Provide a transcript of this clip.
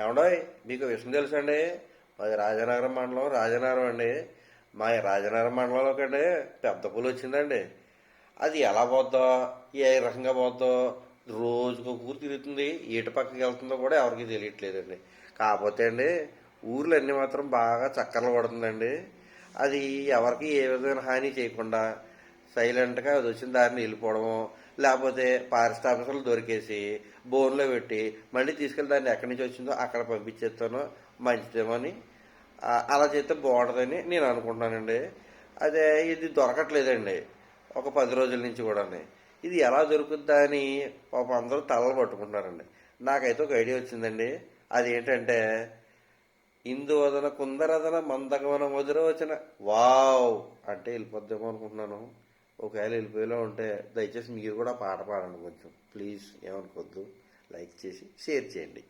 ఏమండో మీకు విషయం తెలుసండి? మాది రాజనగరం మండలం, రాజనగరం అండి. మా రాజనగరం మండలంలోకి అండి పెద్ద పులి వచ్చిందండి. అది ఎలా పోద్దో, ఏ రకంగా పోద్దో, రోజుకు ఊరు తిరుగుతుంది. ఏటు పక్కకి వెళ్తుందో కూడా ఎవరికి తెలియట్లేదండి. కాకపోతే అండి ఊర్లో అన్ని మాత్రం బాగా చక్కర్లు పడుతుందండి. అది ఎవరికి ఏ విధమైన హాని చేయకుండా సైలెంట్గా అది వచ్చిన దారిని వెళ్ళిపోవడము, లేకపోతే ఫారెస్ట్ ఆఫీసర్లు దొరికేసి బోన్లో పెట్టి మళ్ళీ తీసుకెళ్ళి దాన్ని ఎక్కడి నుంచి వచ్చిందో అక్కడ పంపించేస్తాను మంచిదేమో అని. అలా చేస్తే బాగుంటుందని నేను అనుకుంటున్నానండి. అదే ఇది దొరకట్లేదండి ఒక 10 రోజుల నుంచి కూడా. ఇది ఎలా దొరుకుద్దా అని పాపం అందరూ తలలు పట్టుకుంటున్నారండి. నాకైతే ఒక ఐడియా వచ్చిందండి. అది ఏంటంటే, ఇందువదన కుందరదన మందగమన మధురవచన వావ్ అంటే వెళ్ళిపోద్దేమో అనుకుంటున్నాను. ఒకవేళ వెళ్ళిపోయేలా ఉంటే దయచేసి మీరు కూడా పాట పాడండి కొంచెం ప్లీజ్, ఏమనుకోవద్దు. లైక్ చేసి షేర్ చేయండి.